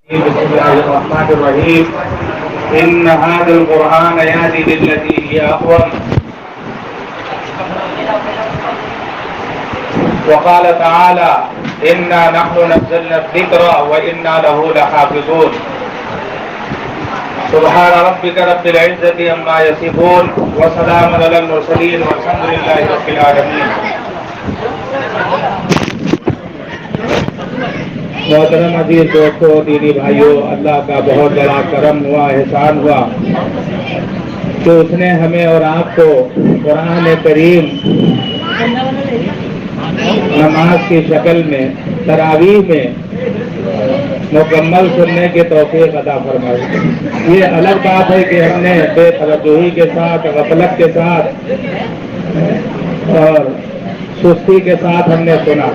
بسم الله الرحمن الرحيم إن هذا القرآن يهدي للتي هي أقوم وقال تعالى إنا نحن نزلنا الذكر وإنا له لحافظون سبحان ربك رب العزة عما يصفون وسلام على المرسلين والحمد لله رب العالمين. محترم عزیز دوستوں، دینی بھائیوں، اللہ کا بہت بڑا کرم ہوا، احسان ہوا کہ اس نے ہمیں اور آپ کو قرآن کریم نماز کی شکل میں تراویح میں مکمل سننے کی توفیق عطا فرمائی. یہ الگ بات ہے کہ ہم نے بے توجہی کے ساتھ، غفلت کے ساتھ اور سستی کے ساتھ ہم نے سنا.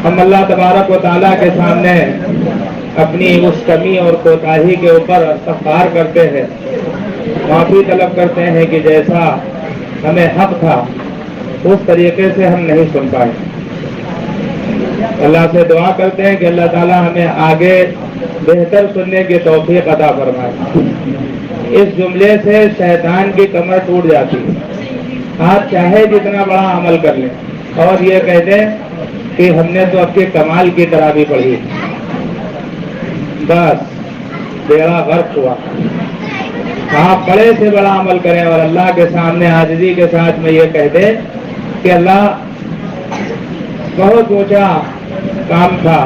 ہم اللہ تبارک و تعالیٰ کے سامنے اپنی اس کمی اور کوتاہی کے اوپر استغفار کرتے ہیں، معافی طلب کرتے ہیں کہ جیسا ہمیں حق تھا اس طریقے سے ہم نہیں سن پائے. اللہ سے دعا کرتے ہیں کہ اللہ تعالیٰ ہمیں آگے بہتر سننے کی توفیق عطا فرمائے. اس جملے سے شیطان کی کمر ٹوٹ جاتی ہے. آپ چاہے جتنا بڑا عمل کر لیں اور یہ کہہ دیں کہ ہم نے تو اب کے کمال کی طرح بھی پڑھی، بس بیڑا غرق ہوا. آپ بڑے سے بڑا عمل کریں اور اللہ کے سامنے عاجزی کے ساتھ میں یہ کہہ دیں کہ اللہ بہت اونچا کام تھا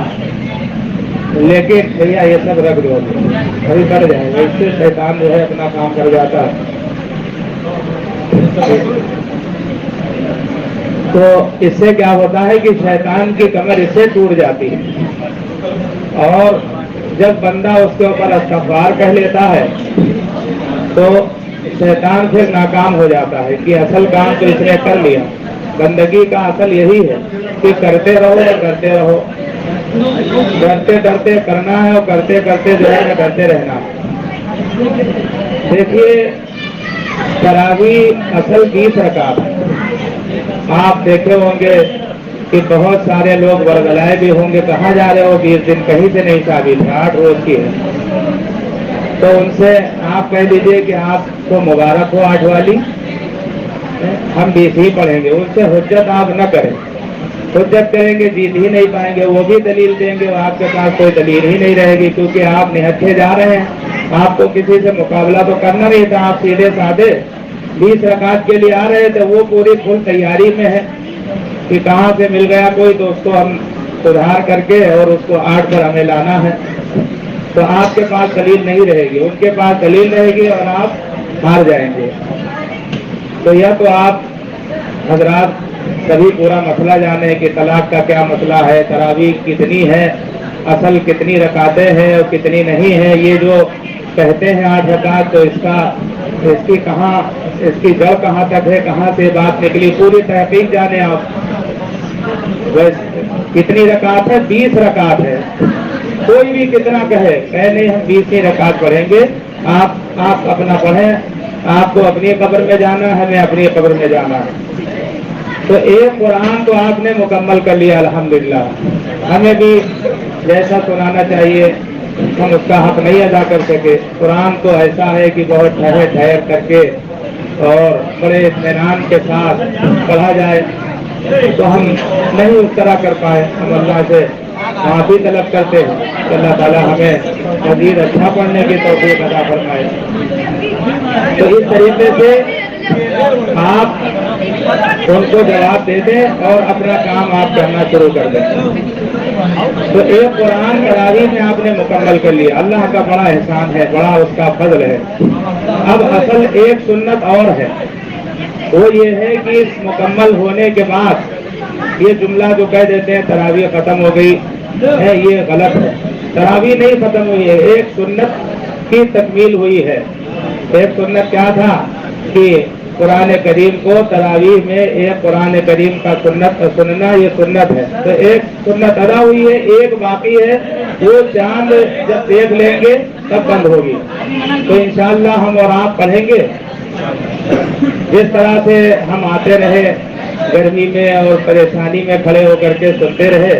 لیکن بھیا یہ سب رکھ دو، ابھی کر جائے گا. اس سے شیطان جو ہے اپنا کام کر جاتا ہے. تو اس سے کیا ہوتا ہے کہ شیطان کی کمر اس سے ٹوٹ جاتی ہے، اور جب بندہ اس کے اوپر استغفار کہہ لیتا ہے تو شیطان پھر ناکام ہو جاتا ہے کہ اصل کام تو اس نے کر لیا. بندگی کا اصل یہی ہے کہ کرتے رہو اور کرتے رہو، ڈرتے ڈرتے کرنا ہے اور کرتے کرتے جو ہے ڈرتے رہنا ہے. دیکھیے تراویح اصل 20 رکعت ہے. آپ دیکھے ہوں گے کہ بہت سارے لوگ ورگلائے بھی ہوں گے، کہاں جا رہے ہو، 20 دن کہیں سے نہیں ثابت ہے، 8 روز کی ہے. تو ان سے آپ کہہ دیجئے کہ آپ کو مبارک ہو 8 والی، ہم 20 ہی پڑھیں گے. ان سے حجت آپ نہ کریں. حجت کریں گے جیت ہی نہیں پائیں گے. وہ بھی دلیل دیں گے، آپ کے پاس کوئی دلیل ہی نہیں رہے گی، کیونکہ آپ نہتے جا رہے ہیں. آپ کو کسی سے مقابلہ تو کرنا نہیں تھا. آپ سیدھے سادے 20 رکعت کے لیے آ رہے تھے. وہ پوری فل تیاری میں ہے کہ کہاں سے مل گیا کوئی تو اس کو ہم سدھار کر کے اور اس کو 8 پر ہمیں لانا ہے. تو آپ کے پاس دلیل نہیں رہے گی، ان کے پاس دلیل رہے گی اور آپ ہار جائیں گے. تو یا تو آپ حضرات سبھی پورا مسئلہ جانیں کہ طلاق کا کیا مسئلہ ہے، تراویح کتنی ہے، اصل کتنی رکعتیں ہیں اور کتنی نہیں ہیں. یہ جو کہتے ہیں 8 رکعت، تو اس کی جڑ کہاں تک ہے، کہاں سے بات نکلی، پوری تحقیق جانیں آپ. کتنی رکعت ہے؟ 20 رکعت ہے. کوئی بھی کتنا کہے نہیں، ہم 20 ہی رکعت پڑھیں گے. آپ اپنا پڑھیں. آپ کو اپنی قبر میں جانا ہے، ہمیں اپنی قبر میں جانا ہے. تو ایک قرآن تو آپ نے مکمل کر لیا الحمدللہ. ہمیں بھی جیسا سنانا چاہیے ہم اس کا حق نہیں ادا کر سکے. قرآن تو ایسا ہے کہ بہت ٹھہر ٹھہر کر کے اور بڑے اطمینان کے ساتھ پڑھا جائے، تو ہم نہیں اس طرح کر پائے. ہم اللہ سے معافی طلب کرتے ہیں کہ اللہ تعالیٰ ہمیں مزید اچھا پڑھنے کی توفیق عطا فرمائے. تو اس طریقے سے آپ ان کو جواب دے دیں اور اپنا کام آپ کرنا شروع کر دیں. تو ایک قرآن تراویح میں آپ نے مکمل کر لیا. اللہ کا بڑا احسان ہے، بڑا اس کا فضل ہے. اب اصل ایک سنت اور ہے، وہ یہ ہے کہ اس مکمل ہونے کے بعد یہ جملہ جو کہہ دیتے ہیں تراویح ختم ہو گئی ہے، یہ غلط ہے. تراویح نہیں ختم ہوئی ہے، ایک سنت کی تکمیل ہوئی ہے. ایک سنت کیا تھا کہ قرآن کریم کو تراویح میں ایک قرآن کریم کا سننا یہ سنت ہے. تو ایک سنت ادا ہوئی ہے، ایک باقی ہے. وہ چاند جب دیکھ لیں گے تب بند ہوگی. تو انشاءاللہ ہم اور آپ پڑھیں گے. جس طرح سے ہم آتے رہے گرمی میں اور پریشانی میں کھڑے ہو کر کے سنتے رہے،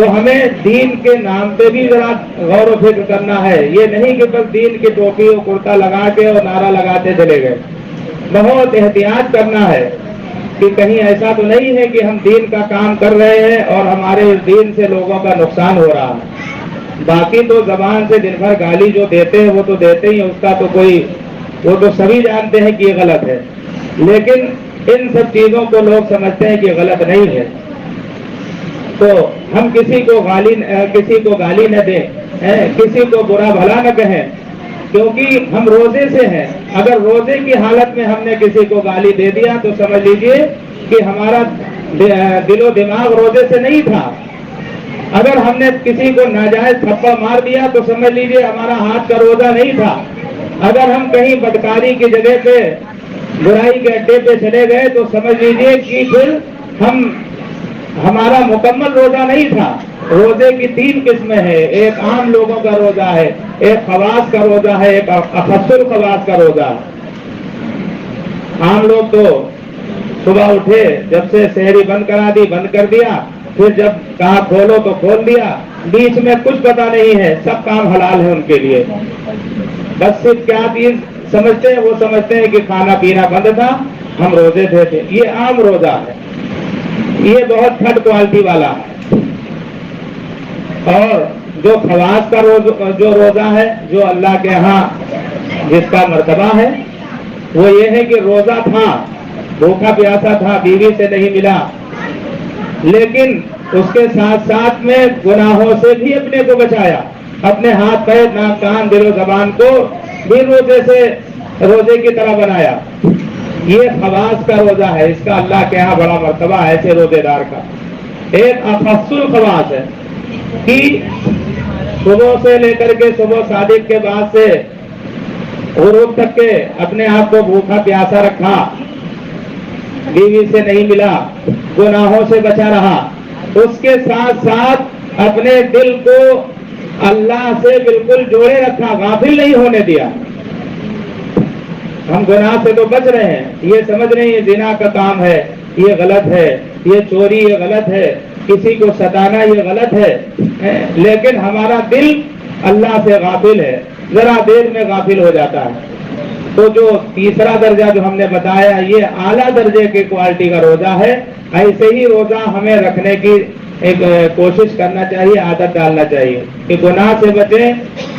تو ہمیں دین کے نام پہ بھی ذرا غور و فکر کرنا ہے. یہ نہیں کہ بس دین کی ٹوپی اور کرتا لگا کے اور نعرہ لگاتے چلے گئے. بہت احتیاط کرنا ہے کہ کہیں ایسا تو نہیں ہے کہ ہم دین کا کام کر رہے ہیں اور ہمارے اس دین سے لوگوں کا نقصان ہو رہا ہے. باقی تو زبان سے دن بھر گالی جو دیتے ہیں وہ تو دیتے ہی ہیں, اس کا تو کوئی, وہ تو سبھی جانتے ہیں کہ یہ غلط ہے, لیکن ان سب چیزوں کو لوگ سمجھتے ہیں کہ غلط نہیں ہے. تو ہم کسی کو گالی نہ دیں, کسی کو برا بھلا نہ کہیں, کیونکہ ہم روزے سے ہیں. اگر روزے کی حالت میں ہم نے کسی کو گالی دے دیا تو سمجھ لیجئے کہ ہمارا دل و دماغ روزے سے نہیں تھا. اگر ہم نے کسی کو ناجائز تھپڑ مار دیا تو سمجھ لیجئے ہمارا ہاتھ کا روزہ نہیں تھا. اگر ہم کہیں بدکاری کی جگہ پہ, برائی کے اڈے پہ چلے گئے تو سمجھ لیجئے کہ پھر ہمارا مکمل روزہ نہیں تھا. روزے کی 3 قسمیں ہیں. ایک عام لوگوں کا روزہ ہے, ایک خواص کا روزہ ہے, ایک اخص الخواص کا روزہ. عام لوگ تو صبح اٹھے, جب سے سحری بند کرا دی بند کر دیا, پھر جب کہا کھولو تو کھول دیا, بیچ میں کچھ پتا نہیں ہے, سب کام حلال ہے ان کے لیے. بس صرف کیا چیز سمجھتے ہیں, وہ سمجھتے ہیں کہ کھانا پینا بند تھا, ہم روزے تھے. یہ عام روزہ ہے, یہ بہت تھرڈ کوالٹی والا ہے. اور جو خواص کا جو روزہ ہے, جو اللہ کے ہاں جس کا مرتبہ ہے, وہ یہ ہے کہ روزہ تھا, بھوکا پیاسا تھا, بیوی سے نہیں ملا, لیکن اس کے ساتھ ساتھ میں گناہوں سے بھی اپنے کو بچایا, اپنے ہاتھ پیر ناک کان دل و زبان کو بھی روزے کی طرح بنایا. یہ خواص کا روزہ ہے, اس کا اللہ کے ہاں بڑا مرتبہ ہے ایسے روزے دار کا. ایک اخص الخواص ہے کہ صبح سے لے کر کے صبح صادق کے بعد سے غروب تک کے اپنے آپ کو بھوکا پیاسا رکھا, بیوی سے نہیں ملا, گناہوں سے بچا رہا, اس کے ساتھ ساتھ اپنے دل کو اللہ سے بالکل جوڑے رکھا, غافل نہیں ہونے دیا. ہم گناہ سے تو بچ رہے ہیں, یہ سمجھ رہے ہیں یہ زنا کا کام ہے, یہ غلط ہے, یہ چوری یہ غلط ہے, کسی کو ستانا یہ غلط ہے, لیکن ہمارا دل اللہ سے غافل ہے, ذرا دیر میں غافل ہو جاتا ہے. تو جو تیسرا درجہ جو ہم نے بتایا, یہ اعلیٰ درجے کی کوالٹی کا روزہ ہے. ایسے ہی روزہ ہمیں رکھنے کی ایک کوشش کرنا چاہیے, عادت ڈالنا چاہیے کہ گناہ سے بچیں,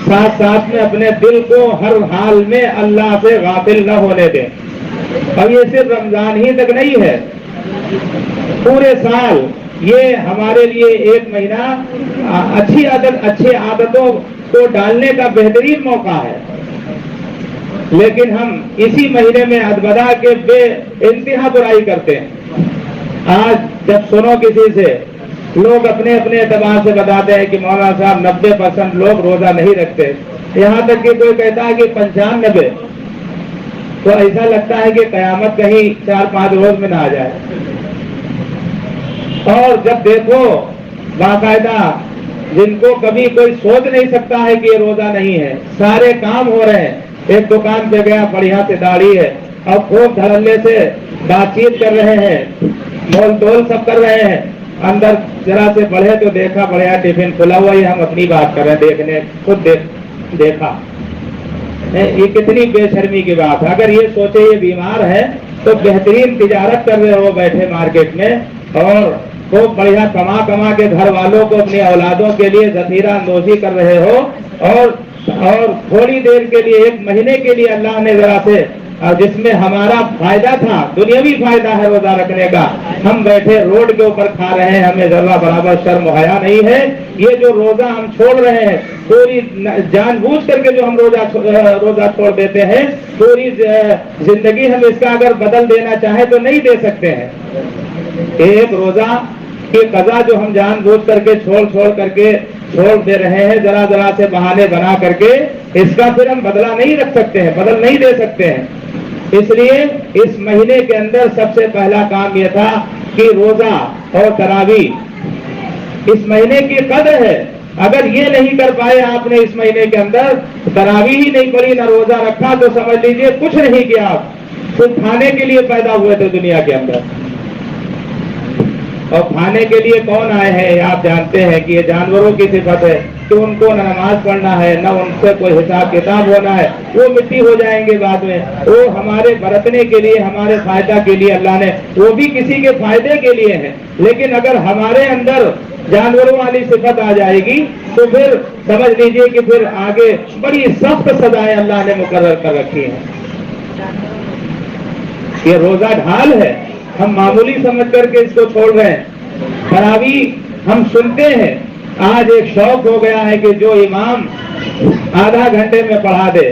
ساتھ ساتھ میں اپنے دل کو ہر حال میں اللہ سے غافل نہ ہونے دیں. اب یہ صرف رمضان ہی تک نہیں ہے, پورے سال یہ ہمارے لیے 1 مہینہ اچھی عادتوں کو ڈالنے کا بہترین موقع ہے. لیکن ہم اسی مہینے میں ادبدا کے بے انتہا برائی کرتے ہیں. آج جب سنو کسی سے, لوگ اپنے اعتبار سے بتاتے ہیں کہ مولانا صاحب 90% لوگ روزہ نہیں رکھتے, یہاں تک کہ کوئی کہتا ہے کہ 95, تو ایسا لگتا ہے کہ قیامت کہیں 4-5 روز میں نہ آ جائے. اور جب دیکھو باقاعدہ جن کو کبھی کوئی سوچ نہیں سکتا ہے کہ یہ روزہ نہیں ہے, سارے کام ہو رہے ہیں. ایک دکان پہ گیا, بڑھیا سے داڑھی ہے, اور خوب دھڑلے سے بات چیت کر رہے ہیں, مول تول سب کر رہے ہیں. اندر ذرا سے بڑھے تو دیکھا بڑھیا ٹفن کھلا ہوا, ہی ہم اپنی بات کر رہے ہیں, دیکھنے خود دیکھا. یہ کتنی بے شرمی کی بات ہے. اگر یہ سوچے یہ بیمار ہے تو بہترین تجارت کر رہے ہو بیٹھے مارکیٹ میں, اور خوب بڑھیا کما کے گھر والوں کو, اپنی اولادوں کے لیے ذخیرہ اندوزی کر رہے ہو, اور تھوڑی دیر کے لیے 1 مہینے کے لیے اللہ نے ذرا سے, جس میں ہمارا فائدہ تھا, دنیاوی فائدہ ہے روزہ رکھنے کا, ہم بیٹھے روڈ کے اوپر کھا رہے ہیں, ہمیں ذرا برابر شرم و حیا نہیں ہے. یہ جو روزہ ہم چھوڑ رہے ہیں, پوری جان بوجھ کر کے جو ہم روزہ چھوڑ دیتے ہیں, پوری زندگی ہم اس کا اگر بدل دینا چاہیں تو نہیں دے سکتے ہیں. ایک روزہ کی قضا جو ہم جان بوجھ کر کے چھوڑ دے رہے ہیں, ذرا سے بہانے بنا کر کے, اس کا پھر ہم بدلہ نہیں رکھ سکتے ہیں, بدل نہیں دے سکتے ہیں. اس لیے اس مہینے کے اندر سب سے پہلا کام یہ تھا کہ روزہ اور تراویح اس مہینے کی قدر ہے. اگر یہ نہیں کر پائے آپ نے اس مہینے کے اندر, تراویح ہی نہیں پڑھی, نہ روزہ رکھا, تو سمجھ لیجئے کچھ نہیں کیا. آپ صرف کھانے کے لیے پیدا ہوئے تھے دنیا کے اندر. اور کھانے کے لیے کون آئے ہیں آپ جانتے ہیں کہ یہ جانوروں کی صفت ہے کہ ان کو نہ نماز پڑھنا ہے نہ ان سے کوئی حساب کتاب ہونا ہے، وہ مٹی ہو جائیں گے بعد میں، وہ ہمارے برتنے کے لیے ہمارے فائدہ کے لیے اللہ نے، وہ بھی کسی کے فائدے کے لیے ہے، لیکن اگر ہمارے اندر جانوروں والی صفت آ جائے گی تو پھر سمجھ لیجئے کہ پھر آگے بڑی سخت سزائیں اللہ نے مقرر کر رکھی ہیں۔ یہ روزہ ڈھال ہے، ہم معمولی سمجھ کر کے اس کو چھوڑ رہے ہیں۔ تراویح ہم سنتے ہیں، آج ایک شوق ہو گیا ہے کہ جو امام آدھا گھنٹے میں پڑھا دے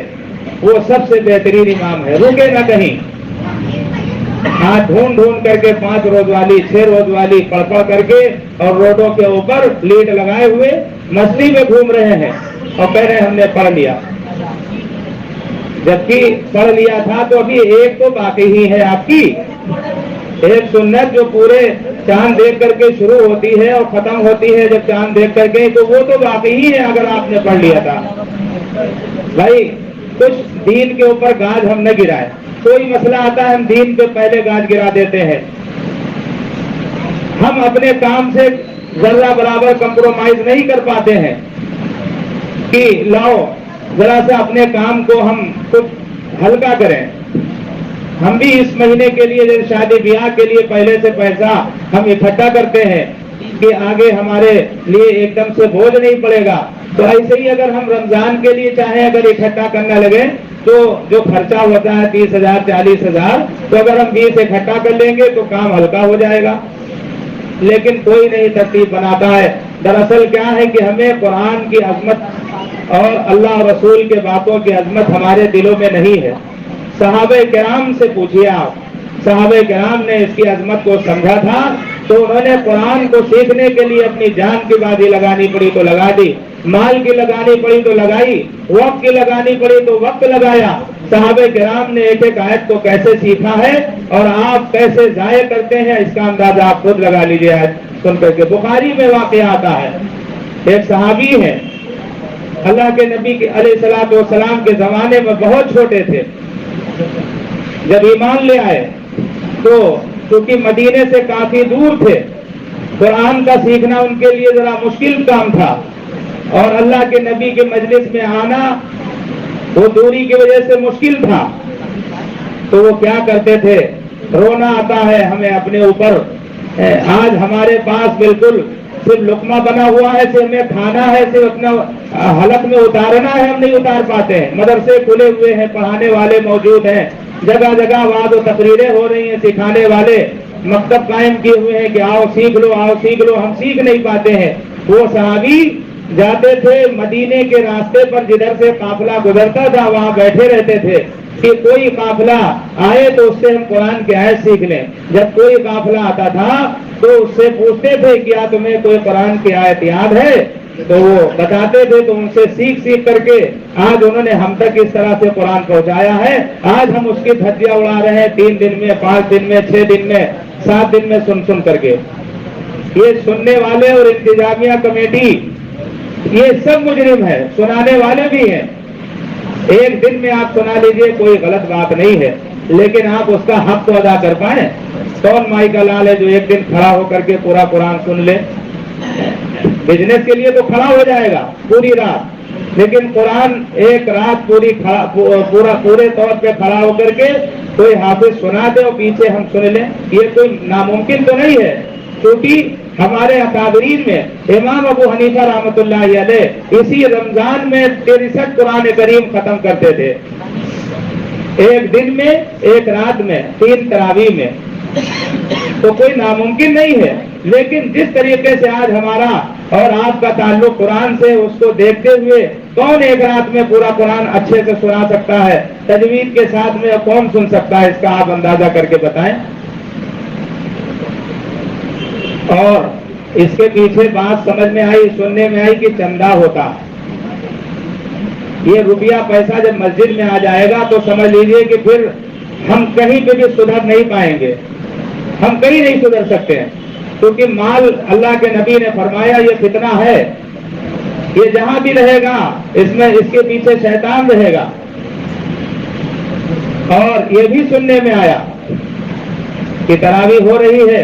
وہ سب سے بہترین امام ہے، رکے نہ کہیں۔ آج ڈھونڈ کر کے 5 روز والی 6 روز والی پڑھ کر کے اور روڈوں کے اوپر لیٹ لگائے ہوئے مستی میں گھوم رہے ہیں اور کہہ رہے ہم نے پڑھ لیا، جبکہ پڑھ لیا تھا تو ابھی ایک تو باقی ہی ہے آپ کی، ایک سنت جو پورے چاند دیکھ کر کے شروع ہوتی ہے اور ختم ہوتی ہے جب چاند دیکھ کر کے، تو وہ تو باقی ہی ہے اگر آپ نے پڑھ لیا تھا۔ بھائی کچھ دین کے اوپر گاج ہم نہ گرائے، کوئی مسئلہ آتا ہے ہم دین پہ پہلے گاج گرا دیتے ہیں، ہم اپنے کام سے ذرہ برابر کمپرومائز نہیں کر پاتے ہیں کہ لاؤ ذرا سا اپنے کام کو ہم کچھ ہلکا کریں۔ ہم بھی اس مہینے کے لیے جیسے شادی بیاہ کے لیے پہلے سے پیسہ ہم اکٹھا کرتے ہیں کہ آگے ہمارے لیے ایک دم سے بوجھ نہیں پڑے گا، تو ایسے ہی اگر ہم رمضان کے لیے چاہیں اگر اکٹھا کرنا لگے تو جو خرچہ ہوتا ہے 30,000 40,000، تو اگر ہم 20 اکٹھا کر لیں گے تو کام ہلکا ہو جائے گا، لیکن کوئی نہیں ترتیب بناتا ہے۔ دراصل کیا ہے کہ ہمیں قرآن کی عظمت اور اللہ رسول کے باتوں کی عظمت ہمارے دلوں میں نہیں ہے۔ صحابہ کرام سے پوچھیے آپ، صحابہ کرام نے اس کی عظمت کو سمجھا تھا تو انہوں نے قرآن کو سیکھنے کے لیے اپنی جان کی بازی لگانی پڑی تو لگا دی، مال کی لگانی پڑی تو لگائی، وقت کی لگانی پڑی تو وقت لگایا۔ صحابہ کرام نے ایک ایک آیت کو کیسے سیکھا ہے اور آپ کیسے ضائع کرتے ہیں اس کا اندازہ آپ خود لگا لیجیے۔ آیت سن کر کے بخاری میں واقعہ آتا ہے، ایک صحابی ہے، اللہ کے نبی علیہ الصلوۃ والسلام کے زمانے میں بہت چھوٹے تھے، جب ایمان لے آئے تو چونکہ مدینے سے کافی دور تھے، قرآن کا سیکھنا ان کے لیے ذرا مشکل کام تھا، اور اللہ کے نبی کے مجلس میں آنا وہ دوری کی وجہ سے مشکل تھا، تو وہ کیا کرتے تھے، رونا آتا ہے ہمیں اپنے اوپر، آج ہمارے پاس بالکل صرف لقمہ بنا ہوا ہے، صرف ہمیں کھانا ہے، صرف اپنا حلق میں اتارنا ہے، ہم نہیں اتار پاتے ہیں، مدرسے کھلے ہوئے ہیں، پڑھانے والے موجود ہیں، جگہ جگہ وعظ و تقریریں ہو رہی ہیں، سکھانے والے مکتب قائم کیے ہوئے ہیں کہ آؤ سیکھ لو آؤ سیکھ لو، ہم سیکھ نہیں پاتے ہیں۔ وہ صحابی جاتے تھے مدینے کے راستے پر، جدھر سے قافلہ گزرتا تھا وہاں بیٹھے رہتے تھے کہ کوئی قافلہ آئے تو اس سے ہم قرآن کی آیت سیکھ لیں۔ جب کوئی قافلہ آتا تھا تو اس سے پوچھتے تھے کیا تمہیں کوئی قرآن کی آیت یاد ہے، تو وہ بتاتے تھے، تو ان سے سیکھ کر کے آج انہوں نے ہم تک اس طرح سے قرآن پہنچایا ہے۔ آج ہم اس کی دھجیاں اڑا رہے ہیں 3 دن میں 5 دن میں 6 دن میں 7 دن میں سن کر کے۔ یہ سننے والے اور انتظامیہ کمیٹی یہ سب مجرم ہے، سنانے والے بھی ہیں۔ ایک دن میں آپ سنا لیجئے کوئی غلط بات نہیں ہے، لیکن آپ اس کا حق تو ادا کر پائیں۔ کون مائی کا لال ہے جو ایک دن کھڑا ہو کر کے پورا قرآن سن لے؟ بزنس کے لیے تو کھڑا ہو جائے گا پوری رات، لیکن قرآن ایک رات پورے طور پہ کھڑا ہو کر کے کوئی حافظ سنا دے اور پیچھے ہم سن لیں، یہ کوئی ناممکن تو نہیں ہے۔ کیونکہ ہمارے اکابرین میں امام ابو حنیفہ رحمۃ اللہ علیہ اسی رمضان میں 63 قرآن کریم ختم کرتے تھے، ایک دن میں ایک رات میں 3 تراویح میں، تو کوئی ناممکن نہیں ہے۔ لیکن جس طریقے سے آج ہمارا اور آپ کا تعلق قرآن سے، اس کو دیکھتے ہوئے کون ایک رات میں پورا قرآن اچھے سے سنا سکتا ہے تجوید کے ساتھ میں، کون سن سکتا ہے، اس کا آپ اندازہ کر کے بتائیں۔ اور اس کے پیچھے بات سمجھ میں آئی، سننے میں آئی کہ چندہ ہوتا، یہ روپیہ پیسہ جب مسجد میں آ جائے گا تو سمجھ لیجئے کہ پھر ہم کہیں پہ بھی سدھر نہیں پائیں گے، ہم کہیں نہیں سدھر سکتے ہیں، کیونکہ مال اللہ کے نبی نے فرمایا یہ فتنہ ہے، یہ جہاں بھی رہے گا اس میں اس کے پیچھے شیطان رہے گا۔ اور یہ بھی سننے میں آیا کہ تراویح ہو رہی ہے،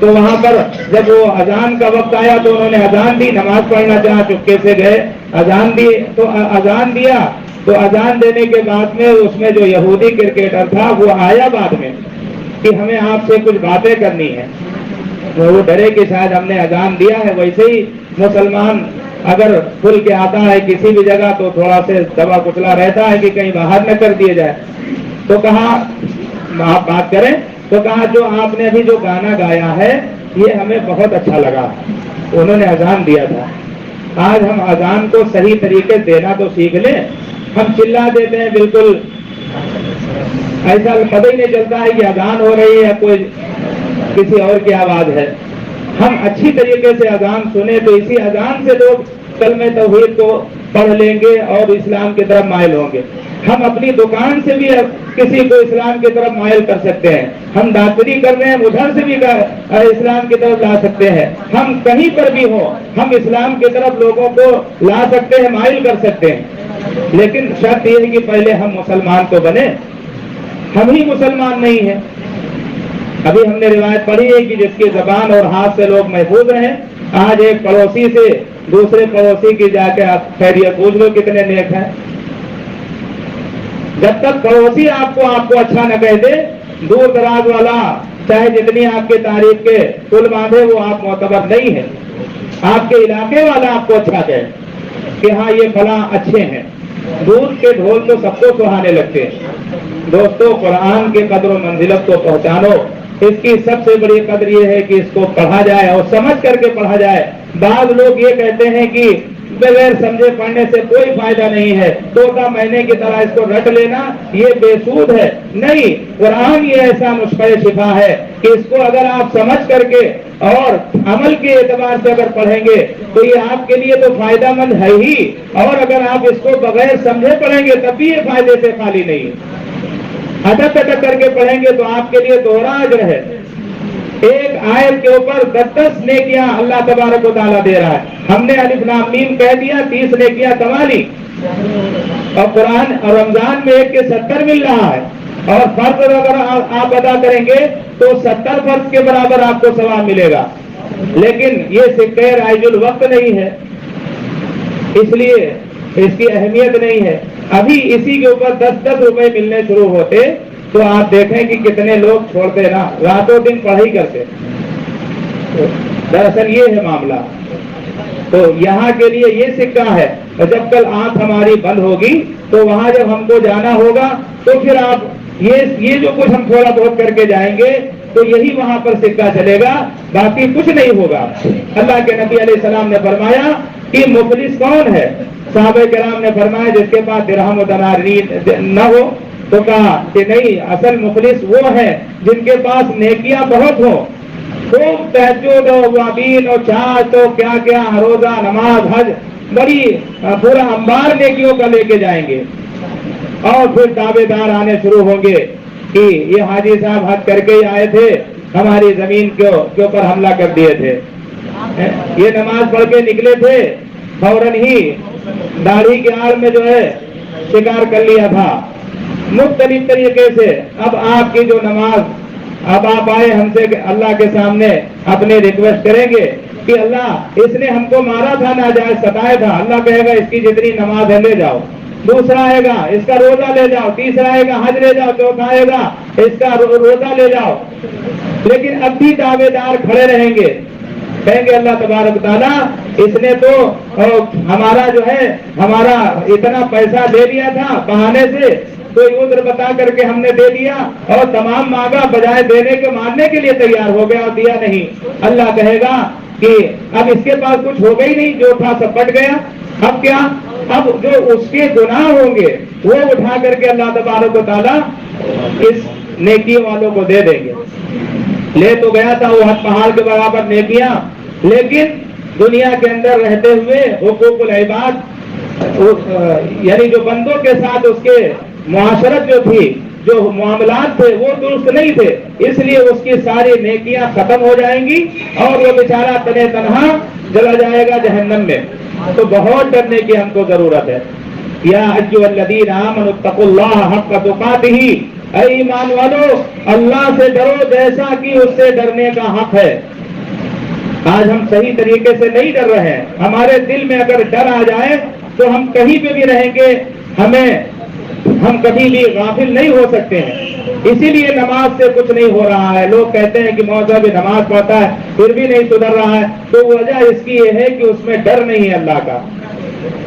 تو وہاں پر جب وہ اذان کا وقت آیا تو انہوں نے اذان دی، نماز پڑھنا چاہا، چپکے سے گئے اذان دی، تو اذان دیا، تو اذان دینے کے بعد میں اس میں جو یہودی کرکٹر تھا وہ آیا بعد میں کہ ہمیں آپ سے کچھ باتیں کرنی ہے، تو وہ ڈرے کہ شاید ہم نے اذان دیا ہے۔ ویسے ہی مسلمان اگر کھل کے آتا ہے کسی بھی جگہ تو تھوڑا سے دبا کچلا رہتا ہے کہ کہیں باہر نہ کر دیے جائے، تو کہا آپ بات کریں، تو کہا جو آپ نے ابھی جو گانا گایا ہے یہ ہمیں بہت اچھا لگا، انہوں نے اذان دیا تھا، آج ہم اذان کو صحیح طریقے دینا تو سیکھ لیں، ہم چلا دیتے ہیں بالکل ایسا پتہ ہی نہیں چلتا ہے کہ اذان ہو رہی ہے کوئی کسی اور کی آواز ہے۔ ہم اچھی طریقے سے اذان سنیں تو اسی اذان سے لوگ کلمہ توحید کو پڑھ لیں گے اور اسلام کی طرف مائل ہوں گے۔ ہم اپنی دکان سے بھی کسی کو اسلام کی طرف مائل کر سکتے ہیں، ہم ڈاکٹری کر رہے ہیں ادھر سے بھی اسلام کی طرف لا سکتے ہیں، ہم کہیں پر بھی ہوں ہم اسلام کی طرف لوگوں کو لا سکتے ہیں، مائل کر سکتے ہیں، لیکن شرط یہ ہے کہ پہلے ہم مسلمان تو بنے، ہم ہی مسلمان نہیں ہیں۔ ابھی ہم نے روایت پڑھی ہے کہ جس کی زبان اور ہاتھ سے لوگ محفوظ رہیں، آج ایک پڑوسی سے دوسرے پڑوسی کی جا کے آپ خیریت پوچھ لو کتنے نیک ہیں۔ جب تک پڑوسی آپ کو اچھا نہ کہہ دے، دور دراز والا چاہے جتنی آپ کے تعریف کے پل باندھے وہ آپ معتبر نہیں ہے۔ آپ کے علاقے والا آپ کو اچھا کہے کہ ہاں یہ فلاں اچھے ہیں، دور کے ڈھول تو سب کو سہانے لگتے ہیں۔ دوستو قرآن کے قدر و منزلت کو پہچانو، اس کی سب سے بڑی قدر یہ ہے کہ اس کو پڑھا جائے اور سمجھ کر کے پڑھا جائے۔ بعض لوگ یہ کہتے ہیں کہ بغیر سمجھے پڑھنے سے کوئی فائدہ نہیں ہے، طوطا مینے کی طرح اس کو رٹ لینا یہ بے سود ہے۔ نہیں، قرآن یہ ایسا نسخہ شفا ہے کہ اس کو اگر آپ سمجھ کر کے اور عمل کے اعتبار سے اگر پڑھیں گے تو یہ آپ کے لیے تو فائدہ مند ہے ہی، اور اگر آپ اس کو بغیر سمجھے پڑھیں گے تب بھی یہ فائدے سے خالی نہیں ہے۔ اٹک اٹک کر کے پڑھیں گے تو آپ کے لیے دوہرا اجر ہے، ایک آیت کے اوپر 10 نیکیاں اللہ تبارک و تعالیٰ دے رہا ہے۔ ہم نے الف لام میم کہہ دیا 30 نیکیاں کما لی، اور قرآن اور رمضان میں 1 کے 70 مل رہا ہے، اور فرض اگر آپ ادا کریں گے تو 70 فرض کے برابر آپ کو ثواب ملے گا، لیکن یہ سکہ رائج الوقت نہیں ہے، اس لیے اس کی اہمیت نہیں ہے۔ ابھی اسی کے اوپر 10 روپے ملنے شروع ہوتے تو آپ دیکھیں کہ کتنے لوگ چھوڑتے نا، راتوں دن پڑھائی کرتے۔ دراصل یہ ہے معاملہ، تو یہاں کے لیے یہ سکہ ہے، اور جب کل آنکھ ہماری بند ہوگی تو وہاں جب ہم کو جانا ہوگا تو پھر آپ یہ جو کچھ ہم تھوڑا بہت کر کے جائیں گے تو یہی وہاں پر سکہ چلے گا، باقی کچھ نہیں ہوگا۔ اللہ کے نبی علیہ السلام نے فرمایا کہ مفلس کون ہے؟ صحابہ کرام نے فرمایا جس کے پاس درہم و دینار نہ ہو، تو کہا کہ نہیں، اصل مفلس وہ ہے جن کے پاس نیکیاں بہت ہوں، خوب تہجد و اوابین اور چاچ تو کیا کیا، روزہ نماز حج، بڑی پورا انبار نیکیوں کا لے کے جائیں گے، اور پھر دعوے دار آنے شروع ہوں گے کہ یہ حاجی صاحب حج کر کے ہی آئے تھے، ہماری زمین کے اوپر حملہ کر دیے تھے، یہ نماز پڑھ کے نکلے تھے، فوراً ہی داڑھی کے آڑ میں جو ہے شکار کر لیا تھا، مختلف طریقے سے۔ اب آپ کی جو نماز، اب آپ آئے ہم سے اللہ کے سامنے اپنے ریکویسٹ کریں گے کہ اللہ اس نے ہم کو مارا تھا، ناجائز ستایا تھا، اللہ کہے گا اس کی جتنی نماز ہے لے جاؤ، دوسرا آئے گا اس کا روزہ لے جاؤ، تیسرا آئے گا حج لے جاؤ، چوتھا آئے گا اس کا روزہ لے جاؤ، لیکن اب بھی دعوے دار کھڑے رہیں گے، کہیں گے اللہ تبارک تعالیٰ اس نے تو ہمارا جو ہے ہمارا اتنا پیسہ دے دیا تھا بہانے سے، کوئی عذر بتا کر کے ہم نے دے دیا، اور تمام مانگا بجائے دینے کے ماننے کے لیے تیار ہو گیا اور دیا نہیں۔ اللہ کہے گا کہ اب اس کے پاس کچھ ہوگا ہی نہیں، جو تھا سب پٹ گیا، اب کیا؟ اب جو اس کے گناہ ہوں گے وہ اٹھا کر کے اللہ تبارک و تعالیٰ اس نیکی والوں کو دے دیں گے۔ لے تو گیا تھا وہ پہاڑ کے برابر نیکیاں، لیکن دنیا کے اندر رہتے ہوئے حقوق العباد یعنی جو بندوں کے ساتھ اس کے معاشرت جو تھی، جو معاملات تھے وہ درست نہیں تھے، اس لیے اس کی ساری نیکیاں ختم ہو جائیں گی اور وہ بیچارہ تنے تنہا جلا جائے گا جہنم میں۔ تو بہت ڈرنے کی ہم کو ضرورت ہے۔ یا ایھا الذین آمنوا اتقوا اللہ حق تقاتہ اے ایمان والو اللہ سے ڈرو جیسا کہ اس سے ڈرنے کا حق ہے۔ آج ہم صحیح طریقے سے نہیں ڈر رہے ہیں، ہمارے دل میں اگر ڈر آ جائے تو ہم کہیں پہ بھی رہیں گے، ہم کبھی بھی غافل نہیں ہو سکتے ہیں۔ اسی لیے نماز سے کچھ نہیں ہو رہا ہے۔ لوگ کہتے ہیں کہ موضوع بھی نماز پڑھتا ہے پھر بھی نہیں سدھر رہا ہے، تو وجہ اس کی یہ ہے کہ اس میں ڈر نہیں ہے اللہ کا۔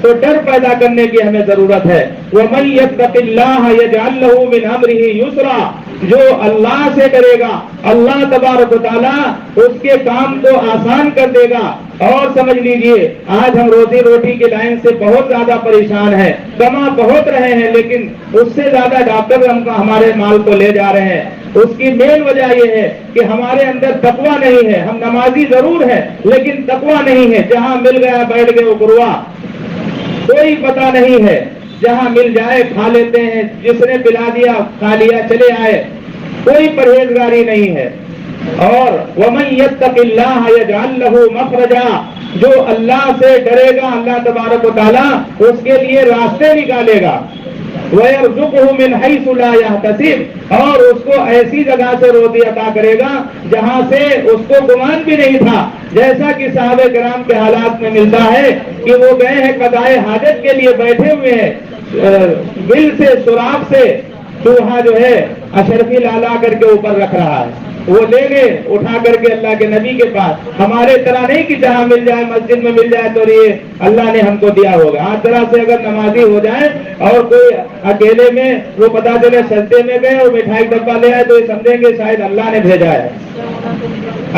تو ڈر پیدا کرنے کی ہمیں ضرورت ہے۔ وَمَن يَتَّقِ اللَّهَ يَجْعَل لَّهُ مِنْ أَمْرِهِ يُسْرًا، جو اللہ سے ڈرے گا اللہ تبارک و تعالیٰ اس کے کام کو آسان کر دے گا۔ اور سمجھ لیجئے آج ہم روزی روٹی کی لائن سے بہت زیادہ پریشان ہیں، کما بہت رہے ہیں، لیکن اس سے زیادہ ڈاکٹر ہمارے مال کو لے جا رہے ہیں۔ اس کی مین وجہ یہ ہے کہ ہمارے اندر تقویٰ نہیں ہے۔ ہم نمازی ضرور ہیں لیکن تقویٰ نہیں ہے۔ جہاں مل گیا بیٹھ گئے گروا، کوئی پتہ نہیں ہے، جہاں مل جائے کھا لیتے ہیں، جس نے پلا دیا کھا لیا چلے آئے، کوئی پرہیزگاری نہیں ہے۔ اور وَمَن يَتَّقِ اللَّهَ يَجْعَل لَّهُ مَخْرَجًا، جو اللہ سے ڈرے گا اللہ تبارک و تعالیٰ اس کے لیے راستے نکالے گا۔ وَيَرْزُقْهُ مِنْ حَيْثُ لَا يَحْتَسِبُ، اور اس کو ایسی جگہ سے روزی عطا کرے گا جہاں سے اس کو گمان بھی نہیں تھا۔ جیسا کہ صحابہ کرام کے حالات میں ملتا ہے کہ وہ گئے ہیں قضائے حاجت کے لیے، بیٹھے ہوئے ہیں، بل سے سوراخ سے چوہا جو ہے اشرفی لالا کر کے اوپر رکھ رہا ہے، وہ لے گئے اٹھا کر کے اللہ کے نبی کے پاس۔ ہمارے طرح نہیں کہ جہاں مل جائے مسجد میں مل جائے تو یہ اللہ نے ہم کو دیا ہوگا۔ ہر طرح سے اگر نمازی ہو جائے اور کوئی اکیلے میں وہ پتا چلے سجدے میں گئے اور مٹھائی ڈبہ لے آئے تو یہ سمجھیں گے شاید اللہ نے بھیجا ہے،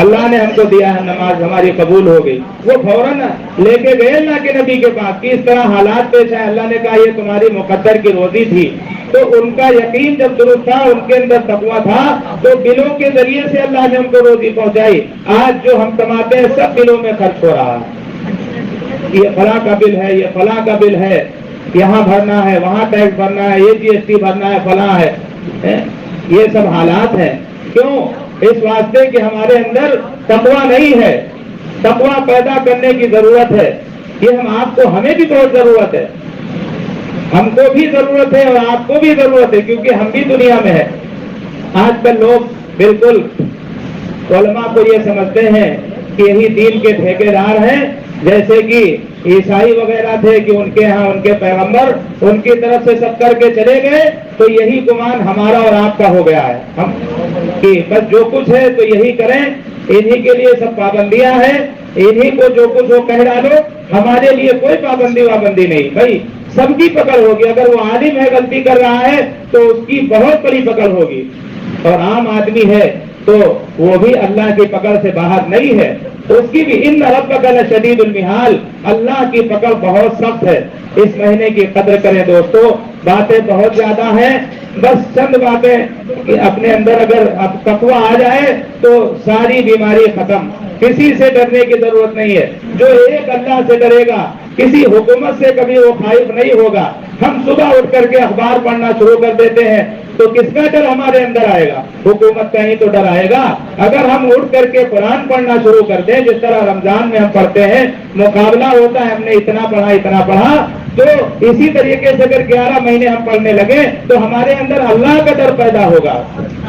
اللہ نے ہم کو دیا ہے، نماز ہماری قبول ہو گئی۔ وہ فوراً لے کے گئے اللہ کے نبی کے پاس کہ اس طرح حالات پیش آئے، اللہ نے کہا یہ تمہاری مقدر کی روزی تھی۔ تو ان کا یقین جب درست تھا، ان کے اندر تقویٰ تھا، تو بلوں کے ذریعے سے اللہ نے ہم کو روزی پہنچائی۔ آج جو ہم کماتے ہیں سب بلوں میں خرچ ہو رہا ہے، یہ فلاں کا بل ہے، یہ فلاں کا بل ہے، یہاں بھرنا ہے، وہاں ٹیکس بھرنا ہے، یہ GST بھرنا ہے، فلاں ہے، یہ سب حالات ہیں۔ کیوں؟ اس واسطے کہ ہمارے اندر تقویٰ نہیں ہے۔ تقویٰ پیدا کرنے کی ضرورت ہے، یہ ہمیں بھی بہت ضرورت ہے، ہم کو بھی ضرورت ہے اور آپ کو بھی ضرورت ہے، کیونکہ ہم بھی دنیا میں ہیں۔ آج کل لوگ بالکل علماء کو یہ سمجھتے ہیں کہ یہی دین کے ٹھیکیدار ہیں، جیسے کہ عیسائی وغیرہ تھے کہ ان کے ہاں ان کے پیغمبر ان کی طرف سے سب کر کے چلے گئے، تو یہی گمان ہمارا اور آپ کا ہو گیا ہے، ہم کہ بس جو کچھ ہے تو یہی کریں، انہی کے لیے سب پابندیاں ہیں، انہی کو جو کچھ وہ کہہ ڈالو، ہمارے لیے کوئی پابندی وابندی نہیں۔ بھائی سب کی پکڑ ہوگی، اگر وہ عالم ہے غلطی کر رہا ہے تو اس کی بہت بڑی پکڑ ہوگی، اور عام آدمی ہے تو وہ بھی اللہ کی پکڑ سے باہر نہیں ہے، اس کی بھی ان ربک لشدید المحال، اللہ کی پکڑ بہت سخت ہے۔ اس مہینے کی قدر کریں دوستو، باتیں بہت زیادہ ہیں، بس چند باتیں اپنے اندر اگر تقویٰ آ جائے تو ساری بیماری ختم۔ کسی سے ڈرنے کی ضرورت نہیں ہے، جو ایک اللہ سے ڈرے گا کسی حکومت سے کبھی وہ خائف نہیں ہوگا۔ ہم صبح اٹھ کر کے اخبار پڑھنا شروع کر دیتے ہیں تو کس کا ڈر ہمارے اندر آئے گا؟ حکومت کا ہی تو ڈر آئے گا۔ اگر ہم اٹھ کر کے قرآن پڑھنا شروع کر دیں، جس طرح رمضان میں ہم پڑھتے ہیں، مقابلہ ہوتا ہے ہم نے اتنا پڑھا، تو اسی طریقے سے اگر 11 مہینے ہم پڑھنے لگے تو ہمارے اندر اللہ کا ڈر پیدا ہوگا۔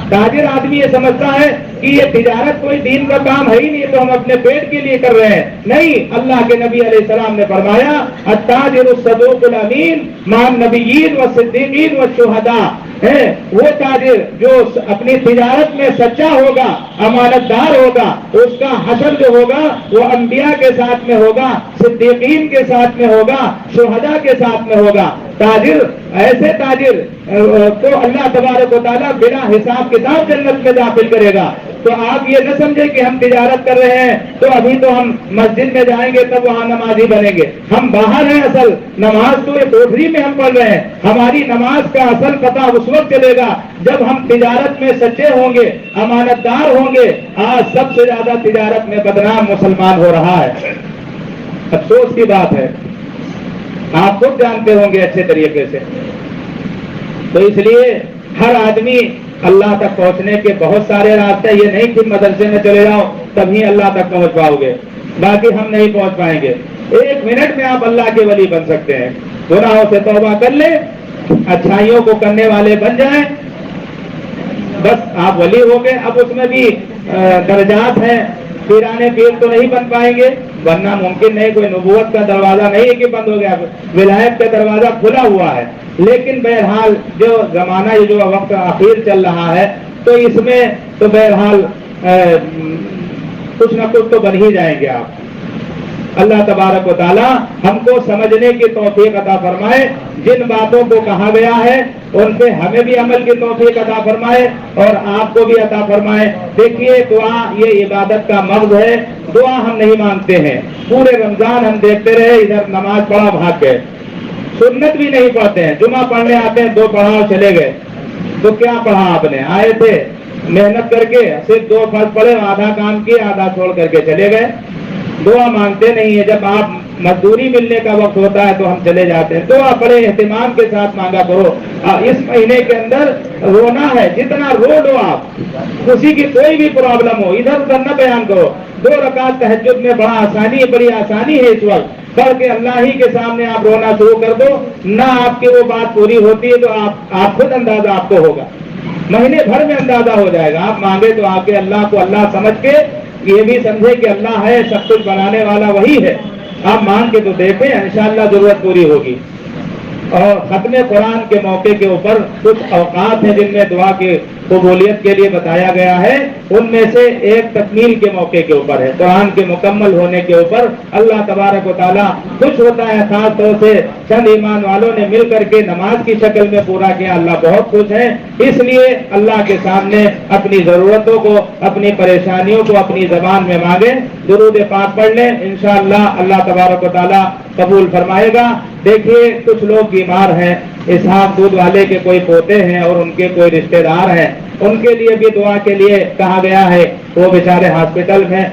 تاجر آدمی یہ سمجھتا ہے کہ یہ تجارت کوئی دین کا کام ہے ہی نہیں، تو ہم اپنے پیٹ کے لیے کر رہے ہیں۔ نہیں، اللہ کے نبی علیہ السلام نے فرمایا التاجر الصدوق الامین مع النبیین والصدیقین والشہداء، ہے وہ تاجر جو اپنی تجارت میں سچا ہوگا، امانت دار ہوگا، اس کا حشر جو ہوگا وہ انبیاء کے ساتھ میں ہوگا، صدیقین کے ساتھ میں ہوگا، شہداء کے ساتھ میں ہوگا۔ تاجر، ایسے تاجر کو اللہ تبارک و تعالیٰ بنا حساب کتاب جنت میں داخل کرے گا۔ تو آپ یہ نہ سمجھے کہ ہم تجارت کر رہے ہیں تو ابھی تو ہم مسجد میں جائیں گے تب وہاں نمازی بنیں گے، ہم باہر ہیں، اصل نماز تو ایک کوٹری میں ہم پڑھ رہے ہیں۔ ہماری نماز کا اصل پتہ اس وقت چلے گا جب ہم تجارت میں سچے ہوں گے، امانت دار ہوں گے۔ آج سب سے زیادہ تجارت میں بدنام مسلمان ہو رہا ہے، افسوس کی بات ہے، آپ خود جانتے ہوں گے اچھے طریقے سے۔ تو اس لیے ہر آدمی اللہ تک پہنچنے کے بہت سارے راستے، یہ نہیں کہ مدرسے میں چلے جاؤ تبھی اللہ تک پہنچ پاؤ گے، باقی ہم نہیں پہنچ پائیں گے۔ 1 منٹ میں آپ اللہ کے ولی بن سکتے ہیں، گناہوں سے توبہ کر لیں، اچھائیوں کو کرنے والے بن جائیں، بس آپ ولی ہو گئے. اب اس میں بھی درجات ہیں. پیرانے پیر تو نہیں بن پائیں گے, بننا ممکن نہیں. کوئی نبوت کا دروازہ نہیں ہے کہ بند ہو گیا, ولایت کا دروازہ کھلا ہوا ہے. لیکن بہرحال جو زمانہ یہ جو وقت اخیر چل رہا ہے, تو اس میں تو بہرحال کچھ نہ کچھ تو بن ہی جائیں گے آپ. اللہ تبارک و تعالیٰ ہم کو سمجھنے کی توفیق عطا فرمائے. جن باتوں کو کہا گیا ہے ان پہ ہمیں بھی عمل کی توفیق عطا فرمائے اور آپ کو بھی عطا فرمائے. دیکھیے دعا یہ عبادت کا مغز ہے. دعا ہم نہیں مانگتے ہیں. پورے رمضان ہم دیکھتے رہے, ادھر نماز پڑھا بھاگ گئے, سنت بھی نہیں پڑھتے ہیں. جمعہ پڑھنے آتے ہیں, 2 پڑھا اور چلے گئے. تو کیا پڑھا آپ نے؟ آئے تھے محنت کر کے, صرف 2 فرض پڑھے, آدھا کام کیے, آدھا چھوڑ کر کے چلے گئے. دعا مانگتے نہیں ہے. جب آپ مزدوری ملنے کا وقت ہوتا ہے تو ہم چلے جاتے ہیں. دعا بڑے اہتمام کے ساتھ مانگا کرو. اس مہینے کے اندر رونا ہے, جتنا رو لو آپ. کسی کی کوئی بھی پرابلم ہو, ادھر ادھر نہ بیان کرو. 2 رکعت تہجد میں بڑی آسانی ہے اس وقت. پڑھ کے اللہ ہی کے سامنے آپ رونا شروع کر دو. نہ آپ کی وہ بات پوری ہوتی ہے تو آپ خود اندازہ آپ کو ہوگا, مہینے بھر میں اندازہ ہو جائے گا. آپ مانگے تو آپ کے اللہ کو اللہ سمجھ کے, یہ بھی سمجھے کہ اللہ ہے, سب کچھ بنانے والا وہی ہے. آپ مانگ کے تو دیکھیں, انشاءاللہ ضرورت پوری ہوگی. اور ختم قرآن کے موقع کے اوپر کچھ اوقات ہیں جن میں دعا کی قبولیت کے لیے بتایا گیا ہے. ان میں سے ایک تکمیل کے موقع کے اوپر ہے, قرآن کے مکمل ہونے کے اوپر. اللہ تبارک و تعالیٰ خوش ہوتا ہے. خاص طور سے چند ایمان والوں نے مل کر کے نماز کی شکل میں پورا کیا. اللہ بہت خوش ہے. اس لیے اللہ کے سامنے اپنی ضرورتوں کو, اپنی پریشانیوں کو اپنی زبان میں مانگیں. درود پاک پڑھ لیں, انشاءاللہ اللہ تبارک و تعالیٰ قبول فرمائے گا. دیکھیے کچھ لوگ بیمار ہیں. اسحاق دودھ والے کے کوئی پوتے ہیں اور ان کے کوئی رشتہ دار ہیں, ان کے لیے بھی دعا کے لیے کہا گیا ہے. وہ بیچارے ہاسپٹل میں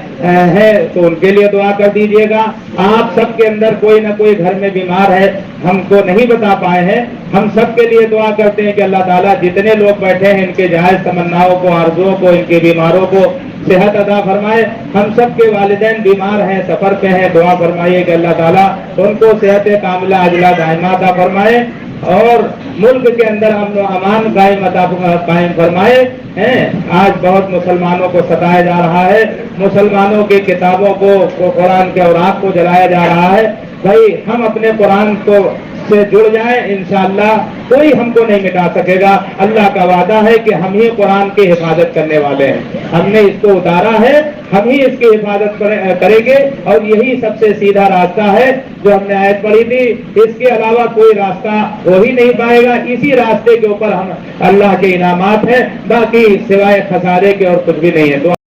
ہیں, تو ان کے لیے دعا کر دیجیے گا. آپ سب کے اندر کوئی نہ کوئی گھر میں بیمار ہے, ہم کو نہیں بتا پائے ہیں. ہم سب کے لیے دعا کرتے ہیں کہ اللہ تعالیٰ جتنے لوگ بیٹھے ہیں ان کے جائز تمناؤں کو, آرزوؤں کو, ان کے بیماروں کو صحت عطا فرمائے. ہم سب کے والدین بیمار ہیں, سفر پہ ہیں, دعا فرمائیے کہ اللہ تعالیٰ ان کو صحت کاملہ عاجلہ دائمہ عطا فرمائے اور ملک کے اندر امن و امان قائم فرمائے. آج بہت مسلمانوں کو ستایا جا رہا ہے, مسلمانوں کی کتابوں کو, قرآن کے اوراق کو جلایا جا رہا ہے. بھائی ہم اپنے قرآن کو سے جڑ جائیں, انشاءاللہ کوئی ہم کو نہیں مٹا سکے گا. اللہ کا وعدہ ہے کہ ہم ہی قرآن کی حفاظت کرنے والے ہیں. ہم نے اس کو اتارا ہے, ہم ہی اس کی حفاظت کریں گے. اور یہی سب سے سیدھا راستہ ہے جو ہم نے آیت پڑھی تھی. اس کے علاوہ کوئی راستہ ہو ہی نہیں پائے گا. اسی راستے کے اوپر ہم اللہ کے انعامات ہیں, باقی سوائے خسارے کے اور کچھ بھی نہیں ہے.